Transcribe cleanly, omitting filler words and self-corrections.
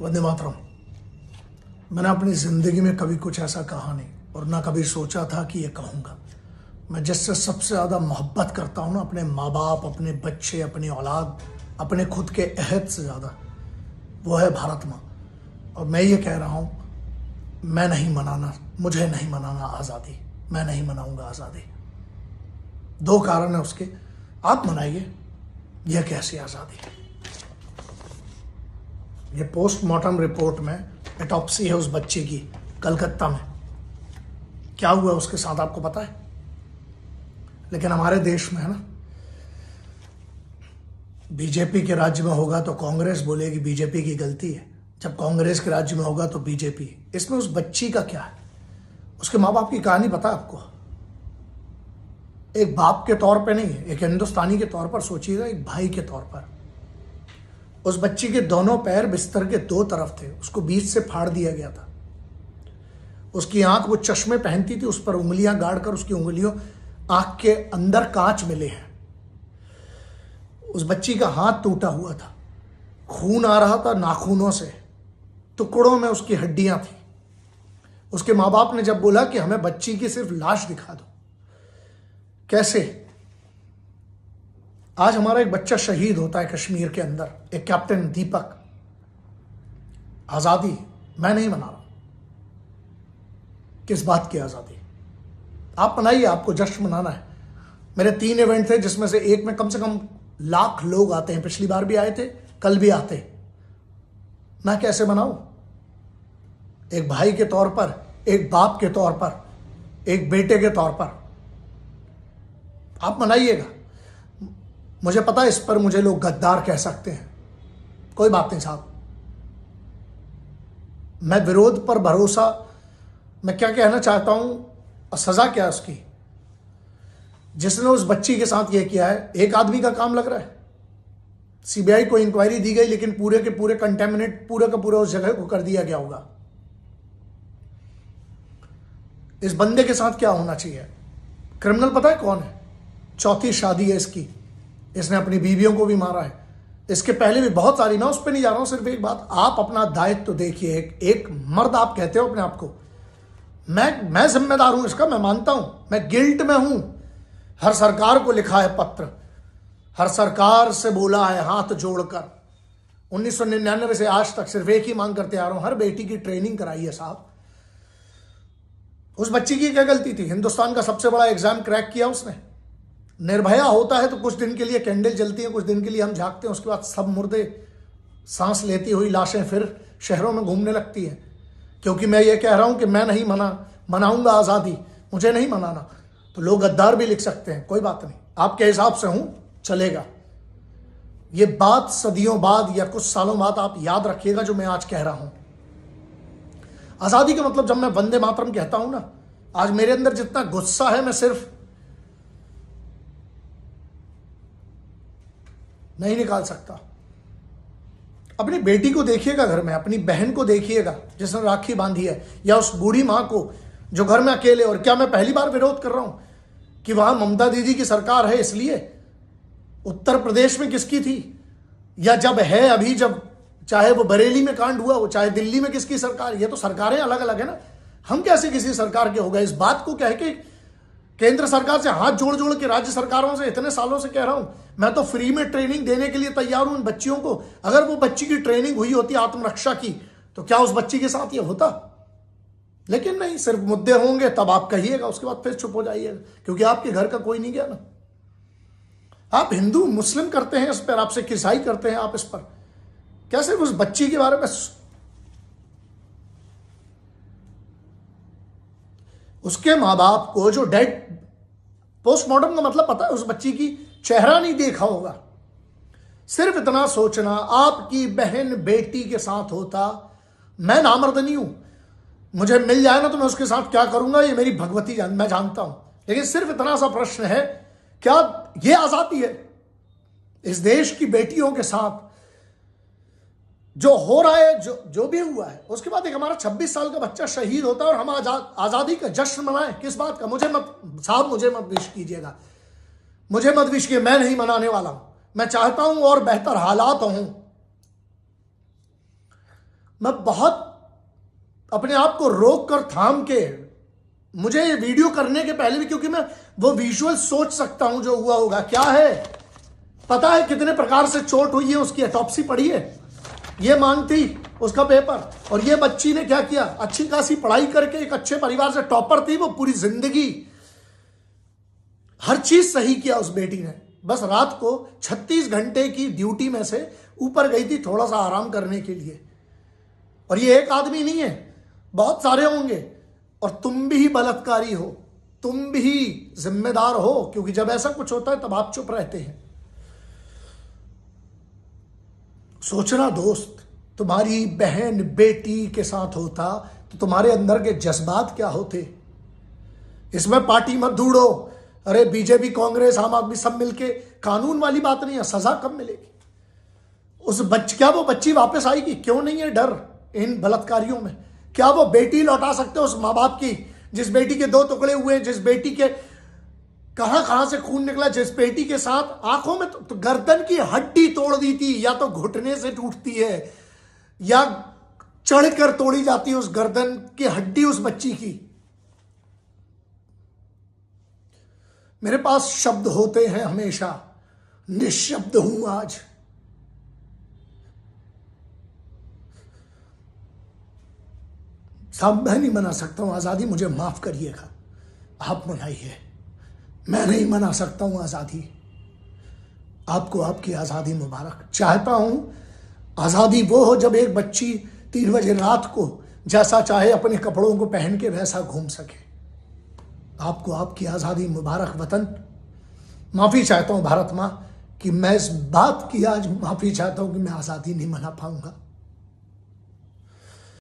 वंदे मातरम। मैंने अपनी ज़िंदगी में कभी कुछ ऐसा कहा नहीं और ना कभी सोचा था कि ये कहूँगा। मैं जिससे सबसे ज़्यादा मोहब्बत करता हूँ ना, अपने माँ बाप, अपने बच्चे, अपनी औलाद, अपने खुद के अहद से ज़्यादा, वो है भारत माँ। और मैं ये कह रहा हूँ, मुझे नहीं मनाना आज़ादी। मैं नहीं मनाऊंगा आज़ादी। दो कारण है उसके। आप मनाइए, यह कैसी आज़ादी। ये पोस्टमार्टम रिपोर्ट में ऑटोप्सी है उस बच्चे की कलकत्ता में। क्या हुआ उसके साथ आपको पता है? लेकिन हमारे देश में है ना, बीजेपी के राज्य में होगा तो कांग्रेस बोलेगी बीजेपी की गलती है, जब कांग्रेस के राज्य में होगा तो बीजेपी। इसमें उस बच्ची का क्या है? उसके माँ बाप की कहानी पता है आपको? एक बाप के तौर पे नहीं, एक हिंदुस्तानी के तौर पर सोचिएगा, एक भाई के तौर पर। उस बच्ची के दोनों पैर बिस्तर के दो तरफ थे, उसको बीच से फाड़ दिया गया था। उसकी आंख, वो चश्मे पहनती थी, उस पर उंगलियां गाड़कर उसकी उंगलियों आंख के अंदर कांच मिले हैं। उस बच्ची का हाथ टूटा हुआ था, खून आ रहा था नाखूनों से, टुकड़ों में उसकी हड्डियां थी। उसके माँ बाप ने जब बोला कि हमें बच्ची की सिर्फ लाश दिखा दो, कैसे? आज हमारा एक बच्चा शहीद होता है कश्मीर के अंदर, एक कैप्टन दीपक। आजादी मैं नहीं मना रहा। किस बात की आजादी? आप मनाइए, आपको जश्न मनाना है। मेरे 3 इवेंट थे, जिसमें से एक में कम से कम लाख लोग आते हैं। पिछली बार भी आए थे, कल भी आते। मैं कैसे मनाऊं? एक भाई के तौर पर, एक बाप के तौर पर, एक बेटे के तौर पर। आप मनाइएगा। मुझे पता है इस पर मुझे लोग गद्दार कह सकते हैं, कोई बात नहीं साहब। मैं विरोध पर भरोसा, मैं क्या कहना चाहता हूं, और सजा क्या है उसकी? जिसने उस बच्ची के साथ यह किया है, एक आदमी का काम लग रहा है। सीबीआई को इंक्वायरी दी गई, लेकिन पूरे के पूरे कंटेमिनेट, पूरा का पूरा उस जगह को कर दिया गया होगा। इस बंदे के साथ क्या होना चाहिए? क्रिमिनल पता है कौन है? 4थी शादी है इसकी। इसने अपनी बीवियों को भी मारा है। इसके पहले भी बहुत सारी, मैं उस पर नहीं जा रहा हूं। सिर्फ एक बात, आप अपना दायित्व तो देखिए। एक मर्द आप कहते हो अपने आप को, मैं जिम्मेदार हूं इसका, मैं मानता हूं, मैं गिल्ट में हूं। हर सरकार को लिखा है पत्र, हर सरकार से बोला है हाथ जोड़कर। 1999 से आज तक सिर्फ एक ही मांग करते आ रहा हूं, हर बेटी की ट्रेनिंग कराइए साहब। उस बच्ची की क्या गलती थी? हिंदुस्तान का सबसे बड़ा एग्जाम क्रैक किया उसने। निर्भया होता है तो कुछ दिन के लिए कैंडल जलती है, कुछ दिन के लिए हम झांकते हैं, उसके बाद सब मुर्दे सांस लेती हुई लाशें फिर शहरों में घूमने लगती हैं। क्योंकि मैं ये कह रहा हूं कि मैं नहीं मनाऊंगा आज़ादी, मुझे नहीं मनाना, तो लोग गद्दार भी लिख सकते हैं, कोई बात नहीं। आपके हिसाब से हूं, चलेगा। ये बात सदियों बाद या कुछ सालों बाद आप याद रखिएगा जो मैं आज कह रहा हूं। आज़ादी का मतलब, जब मैं वंदे मातरम कहता हूं ना, आज मेरे अंदर जितना गुस्सा है, मैं सिर्फ नहीं निकाल सकता। अपनी बेटी को देखिएगा घर में, अपनी बहन को देखिएगा जिसने राखी बांधी है, या उस बूढ़ी मां को जो घर में अकेले। और क्या मैं पहली बार विरोध कर रहा हूं कि वहां ममता दीदी की सरकार है इसलिए? उत्तर प्रदेश में किसकी थी? या जब है अभी, जब चाहे वो बरेली में कांड हुआ, वो चाहे दिल्ली में किसकी सरकार? ये तो सरकारें अलग अलग है ना। हम कैसे किसी सरकार के हो गए? इस बात को कह के केंद्र सरकार से हाथ जोड़ जोड़ के राज्य सरकारों से इतने सालों से कह रहा हूं, मैं तो फ्री में ट्रेनिंग देने के लिए तैयार हूं इन बच्चियों को। अगर वो बच्ची की ट्रेनिंग हुई होती आत्मरक्षा की, तो क्या उस बच्ची के साथ ये होता? लेकिन नहीं, सिर्फ मुद्दे होंगे तब आप कहिएगा, उसके बाद फिर चुप हो जाइएगा, क्योंकि आपके घर का कोई नहीं गया ना। आप हिंदू मुस्लिम करते हैं इस पर, आपसे ईसाई करते हैं आप इस पर। क्या सिर्फ उस बच्ची के बारे में? उसके माँ बाप को जो डेड, पोस्टमार्टम का मतलब पता है? उस बच्ची की चेहरा नहीं देखा होगा। सिर्फ इतना सोचना, आपकी बहन बेटी के साथ होता। मैं नामर्द नहीं हूं, मुझे मिल जाए ना तो मैं उसके साथ क्या करूंगा ये मेरी भगवती मैं जानता हूं। लेकिन सिर्फ इतना सा प्रश्न है, क्या ये आजादी है? इस देश की बेटियों के साथ जो हो रहा है, जो भी हुआ है, उसके बाद एक हमारा 26 साल का बच्चा शहीद होता है और हम आजादी का जश्न मनाएं। किस बात का? मुझे मत विश कीजिएगा, मुझे मत विश कीजिए, मैं नहीं मनाने वाला हूं। मैं चाहता हूं और बेहतर हालात हों। मैं बहुत अपने आप को रोक कर थाम के, मुझे ये वीडियो करने के पहले भी, क्योंकि मैं वो विजुअल सोच सकता हूं जो हुआ होगा। क्या है पता है कितने प्रकार से चोट हुई है, उसकी ऑटोप्सी पड़ी है, ये मांगती उसका पेपर। और ये बच्ची ने क्या किया, अच्छी खासी पढ़ाई करके एक अच्छे परिवार से टॉपर थी वो, पूरी जिंदगी हर चीज सही किया उस बेटी ने। बस रात को 36 घंटे की ड्यूटी में से ऊपर गई थी थोड़ा सा आराम करने के लिए। और ये एक आदमी नहीं है, बहुत सारे होंगे। और तुम भी बलात्कारी हो, तुम भी जिम्मेदार हो, क्योंकि जब ऐसा कुछ होता है तब आप चुप रहते हैं। सोचना दोस्त, तुम्हारी बहन बेटी के साथ होता तो तुम्हारे अंदर के जज्बात क्या होते। इसमें पार्टी मत ढूंढो, अरे बीजेपी कांग्रेस आम आदमी सब मिलके, कानून वाली बात नहीं है, सजा कब मिलेगी। क्या वो बच्ची वापस आएगी? क्यों नहीं है डर इन बलात्कारियों में? क्या वो बेटी लौटा सकते हो उस माँ बाप की, जिस बेटी के 2 टुकड़े हुए, जिस बेटी के कहां से खून निकला, जिस बेटी के साथ आंखों में तो गर्दन की हड्डी तोड़ दी थी, या तो घुटने से टूटती है या चढ़कर तोड़ी जाती है उस गर्दन की हड्डी उस बच्ची की। मेरे पास शब्द होते हैं हमेशा, निशब्द हूं आज। साहब मैं नहीं मना सकता हूं आजादी, मुझे माफ करिएगा, आप मनाइए। मैं नहीं मना सकता हूं आजादी। आपको आपकी आजादी मुबारक। चाहता हूं आजादी वो हो जब एक बच्ची 3 बजे रात को जैसा चाहे अपने कपड़ों को पहन के वैसा घूम सके। आपको आपकी आजादी मुबारक वतन। माफी चाहता हूं भारत मां कि मैं इस बात की आज माफी चाहता हूं कि मैं आजादी नहीं मना पाऊंगा।